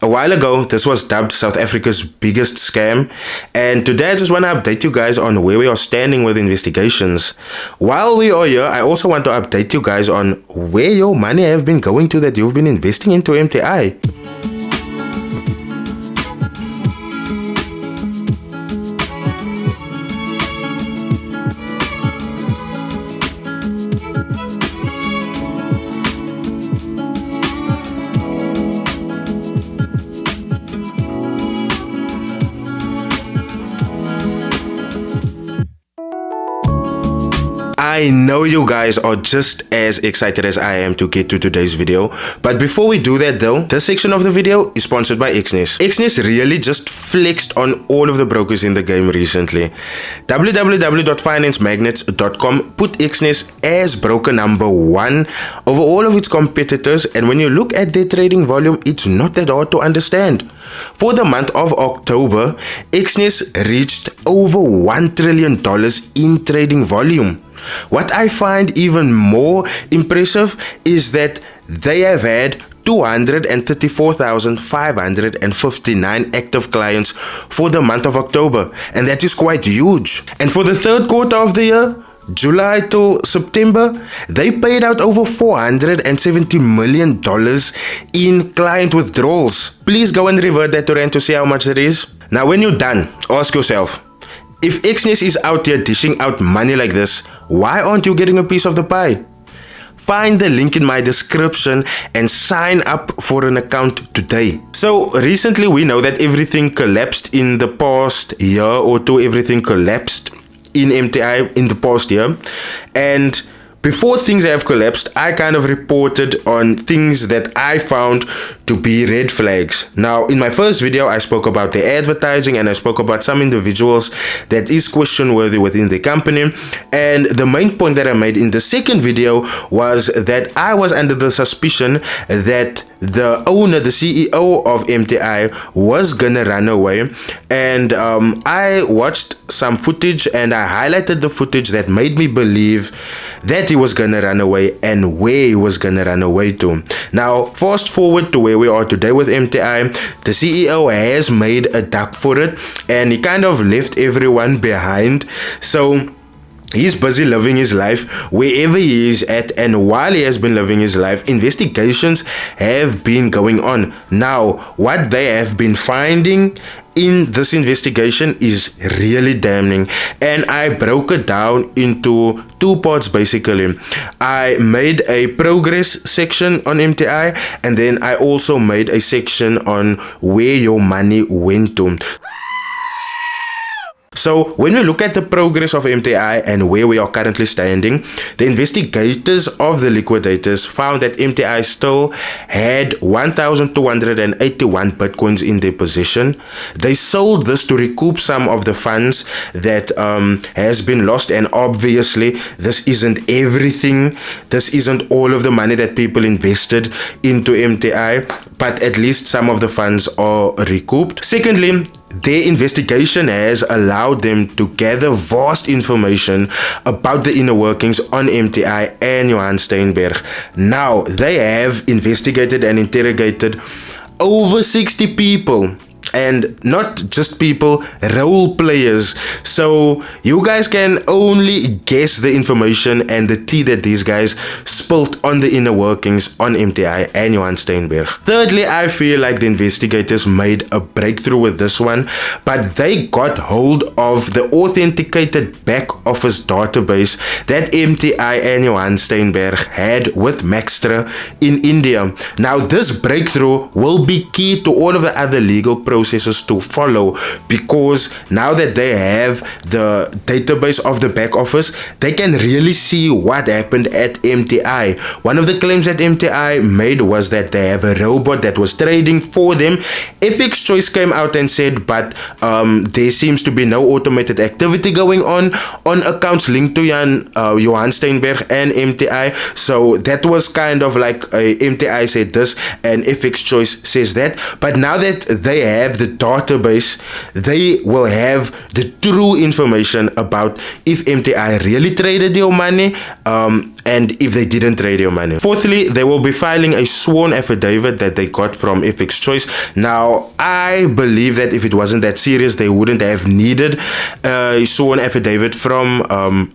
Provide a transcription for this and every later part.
A while ago, this was dubbed South Africa's biggest scam, and today I just want to update you guys on where we are standing with investigations. While we are here, I also want to update you guys on where your money have been going to that you've been investing into MTI. I know you guys are just as excited as I am to get to today's video, but before we do that though, this section of the video is sponsored by Xness. Xness really just flexed on all of the brokers in the game recently. www.financemagnets.com put Xness as broker number 1 over all of its competitors, and when you look at their trading volume, it's not that hard to understand. For the month of October, Xness reached over $1 trillion in trading volume. What I find even more impressive is that they have had 234,559 active clients for the month of October, and that is quite huge. And for the third quarter of the year, July to September, they paid out over $470 million in client withdrawals. Please go and revert that to rand to see how much it is. Now when you're done, ask yourself, if Xness is out here dishing out money like this, why aren't you getting a piece of the pie? Find the link in my description and sign up for an account today. So recently we know that everything collapsed in the past year or two. Everything collapsed in MTI in the past year, and before things have collapsed, I kind of reported on things that I found to be red flags. Now, in my first video, I spoke about the advertising and I spoke about some individuals that is question worthy within the company. And the main point that I made in the second video was that I was under the suspicion that the owner, the CEO of MTI, was gonna run away. And I watched some footage and I highlighted the footage that made me believe that he was gonna run away and where he was gonna run away to. Now, fast forward to where we are today with MTI. The CEO has made a duck for it and he kind of left everyone behind. So he's busy living his life wherever he is at, and while he has been living his life, investigations have been going on. Now, what they have been finding in this investigation is really damning, and I broke it down into two parts basically. I made a progress section on MTI, and then I also made a section on where your money went to. So when we look at the progress of MTI and where we are currently standing, the investigators of the liquidators found that MTI still had 1,281 Bitcoins in their possession. They sold this to recoup some of the funds that has been lost, and obviously this isn't everything. This isn't all of the money that people invested into MTI, but at least some of the funds are recouped. Secondly, their investigation has allowed them to gather vast information about the inner workings on MTI and Johann. Now, they have investigated and interrogated over 60 people. And not just people, role players. So you guys can only guess the information and the tea that these guys spilled on the inner workings on MTI and Johann. Thirdly, I feel like the investigators made a breakthrough with this one, but they got hold of the authenticated back office database that MTI and Johann had with Maxtra in India. Now, this breakthrough will be key to all of the other legal processes to follow, because now that they have the database of the back office, they can really see what happened at MTI. One of the claims that MTI made was that they have a robot that was trading for them. FX Choice came out and said, but there seems to be no automated activity going on accounts linked to Johann and MTI. So that was kind of like MTI said this and FX Choice says that. But now that they have have the database, they will have the true information about if MTI really traded your money and if they didn't trade your money. Fourthly, they will be filing a sworn affidavit that they got from FX Choice. Now, I believe that if it wasn't that serious, they wouldn't have needed a sworn affidavit from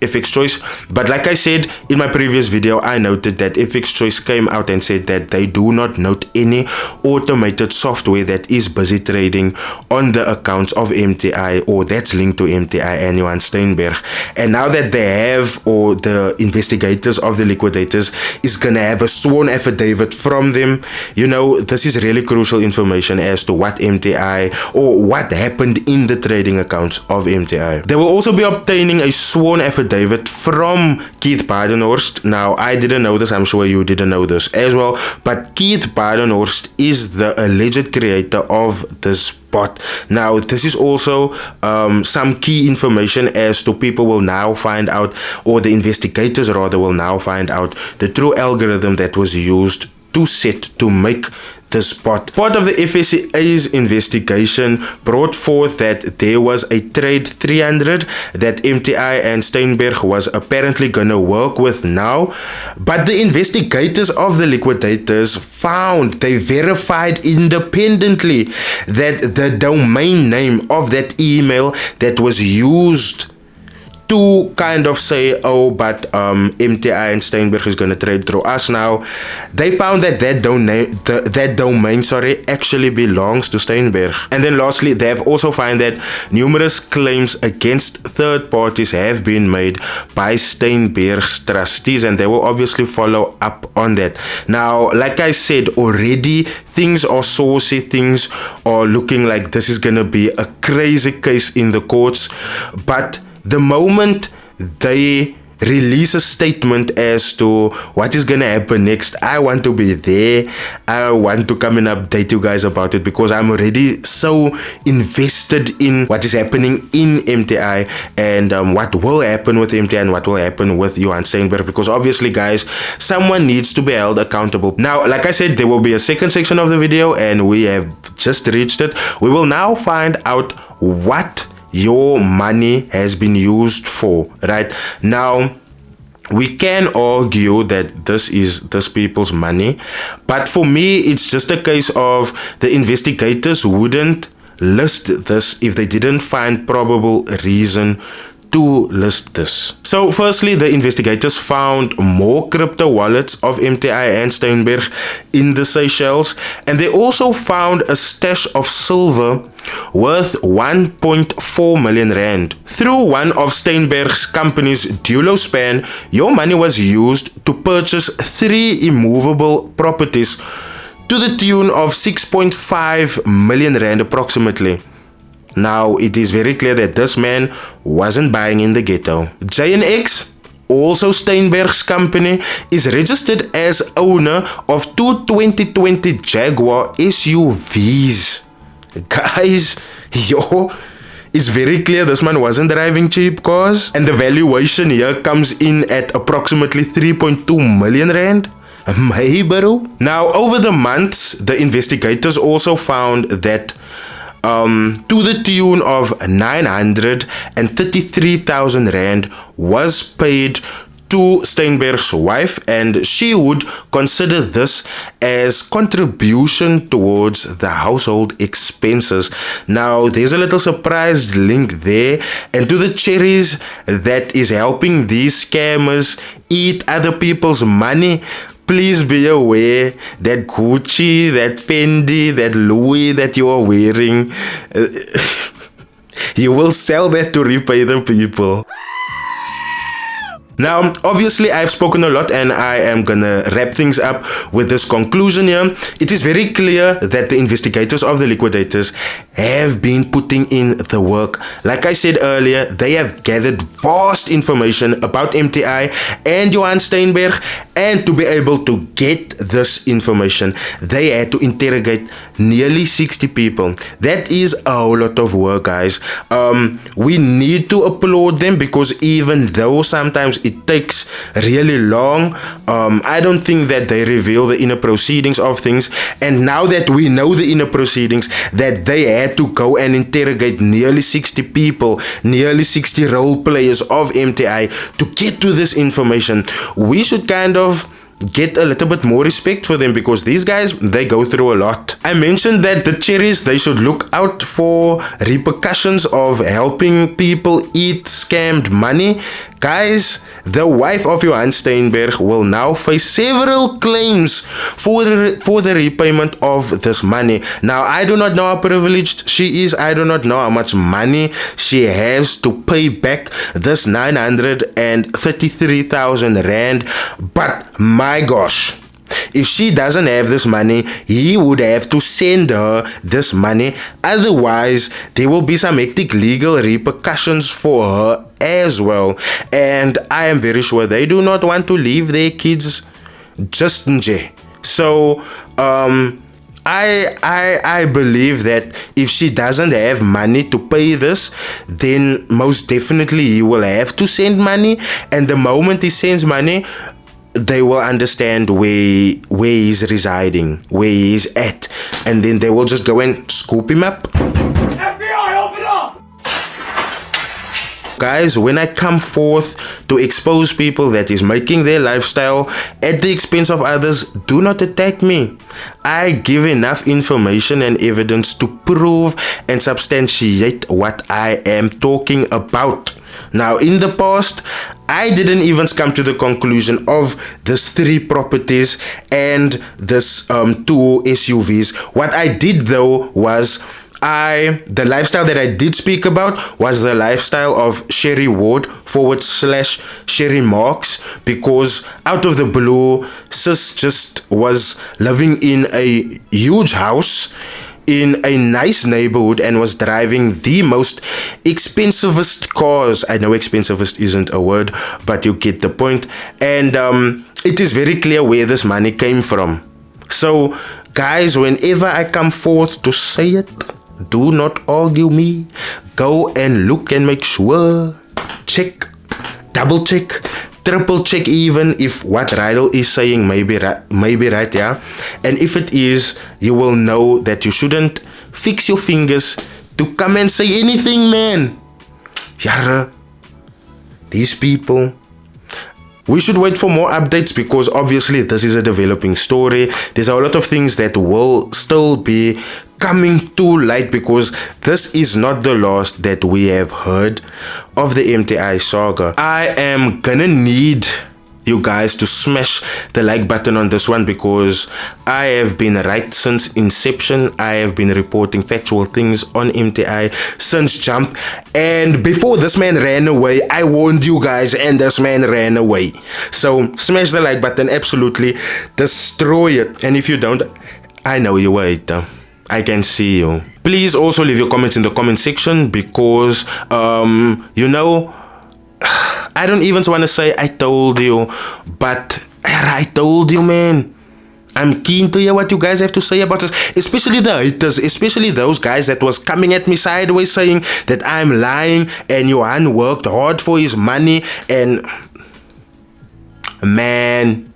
FX Choice. But like I said in my previous video, I noted that FX Choice came out and said that they do not note any automated software that is busy trading on the accounts of MTI or that's linked to MTI and Johann Steinberg. And now that they have, or the investigators of the liquidators is gonna have a sworn affidavit from them, you know, this is really crucial information as to what MTI or what happened in the trading accounts of MTI. They will also be obtaining a sworn affidavit from Keith Badenhorst. Now, I didn't know this, I'm sure you didn't know this as well, but Keith Badenhorst is the alleged creator of this bot. Now, this is also some key information as to people will now find out, or the investigators rather will now find out the true algorithm that was used to make this bot. Part of the FSCA's investigation brought forth that there was a trade 300 that MTI and Steinberg was apparently gonna work with now, but the investigators of the liquidators they verified independently that the domain name of that email that was used to kind of say, oh, but MTI and Steinberg is going to trade through us now, they found that that domain actually belongs to Steinberg. And then lastly, they have also found that numerous claims against third parties have been made by Steinberg's trustees, and they will obviously follow up on that. Now, like I said already, things are saucy, things are looking like this is going to be a crazy case in the courts, but the moment they release a statement as to what is gonna happen next, I want to be there. I want to come and update you guys about it because I'm already so invested in what is happening in MTI and what will happen with MTI and what will happen with Johann Steinberg, because obviously, guys, someone needs to be held accountable. Now, like I said, there will be a second section of the video and we have just reached it. We will now find out what your money has been used for. Right now, we can argue that this is this people's money, but for me it's just a case of the investigators wouldn't list this if they didn't find probable reason to list this. So firstly, the investigators found more crypto wallets of MTI and Steinberg in the Seychelles, and they also found a stash of silver worth 1.4 million rand. Through one of Steinberg's companies, Dulospan, your money was used to purchase 3 immovable properties to the tune of 6.5 million rand approximately. Now, it is very clear that this man wasn't buying in the ghetto. JNX, also Steinberg's company, is registered as owner of 2 2020 Jaguar SUVs. Guys, it's very clear this man wasn't driving cheap cars, and the valuation here comes in at approximately 3.2 million rand. Hey, bro. Now, over the months, the investigators also found that to the tune of 933,000 rand was paid to Steinberg's wife, and she would consider this as contribution towards the household expenses. Now, there's a little surprise link there, and to the cherries that is helping these scammers eat other people's money, please be aware that Gucci, that Fendi, that Louis that you are wearing, you will sell that to repay the people. Now, obviously, I've spoken a lot and I am gonna wrap things up with this conclusion here. It is very clear that the investigators of the liquidators have been putting in the work. Like I said earlier, they have gathered vast information about MTI and Johann Steinberg, and to be able to get this information, they had to interrogate nearly 60 people. That is a whole lot of work, guys. We need to applaud them, because even though sometimes it takes really long. I don't think that they reveal the inner proceedings of things. And now that we know the inner proceedings, that they had to go and interrogate nearly 60 people, nearly 60 role players of MTI to get to this information, we should kind of get a little bit more respect for them, because these guys, they go through a lot. I mentioned that the cherries, they should look out for repercussions of helping people eat scammed money. Guys, the wife of Johann Steinberg will now face several claims for the repayment of this money. Now, I do not know how privileged she is. I do not know how much money she has to pay back this 933,000 rand. But my gosh, if she doesn't have this money, he would have to send her this money. Otherwise, there will be some hectic legal repercussions for her as well. And I am very sure they do not want to leave their kids just in jail. So, I believe that if she doesn't have money to pay this, then most definitely he will have to send money. And the moment he sends money, they will understand where he's residing, where he's at, and then they will just go and scoop him up. FBI, open up! Guys, when I come forth to expose people that is making their lifestyle at the expense of others, do not attack me. I give enough information and evidence to prove and substantiate what I am talking about. Now, in the past, I didn't even come to the conclusion of this 3 properties and this 2 SUVs. What I did though was the lifestyle that I did speak about was the lifestyle of Sherry Ward / Sherry Marks, because out of the blue, sis just was living in a huge house in a nice neighborhood and was driving the most expensivest cars. I know expensivest isn't a word, but you get the point. And it is very clear where this money came from. So guys, whenever I come forth to say it, do not argue me. Go and look and make sure. Check, double check, triple check even if what Rydell is saying may be right, yeah. And if it is, you will know that you shouldn't fix your fingers to come and say anything, man. Yarra, these people. We should wait for more updates, because obviously this is a developing story. There's a lot of things that will still be coming to light, because this is not the last that we have heard of the MTI saga. I am gonna need you guys to smash the like button on this one, because I have been right since inception. I have been reporting factual things on MTI since jump, and before this man ran away, I warned you guys, and this man ran away. So smash the like button, absolutely destroy it. And if you don't, I know you were a hater. I can see you. Please also leave your comments in the comment section, because you know, I don't even want to say I told you, but I told you, man. I'm keen to hear what you guys have to say about this, especially the haters, especially those guys that was coming at me sideways saying that I'm lying and Johann worked hard for his money. And man,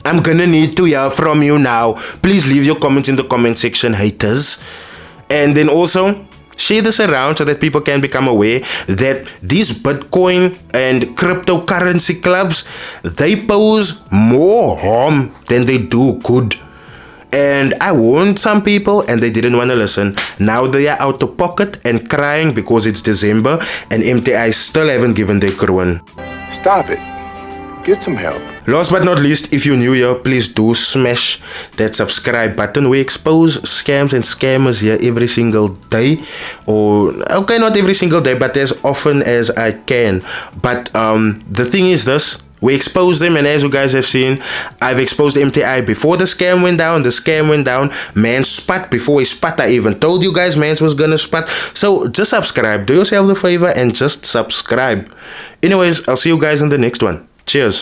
I'm gonna need to hear from you now. Please leave your comments in the comment section, haters. And then also share this around so that people can become aware that these Bitcoin and cryptocurrency clubs, they pose more harm than they do good. And I warned some people and they didn't want to listen. Now they are out of pocket and crying because it's December and MTI still haven't given their kroon. Stop it. Get some help. Last but not least, if you're new here, please do smash that subscribe button. We expose scams and scammers here every single day. Or, okay, not every single day, but as often as I can. But the thing is this. We expose them, and as you guys have seen, I've exposed MTI before the scam went down. The scam went down. Man spat before he spat. I even told you guys man was gonna spat. So just subscribe. Do yourself the favor and just subscribe. Anyways, I'll see you guys in the next one. Cheers.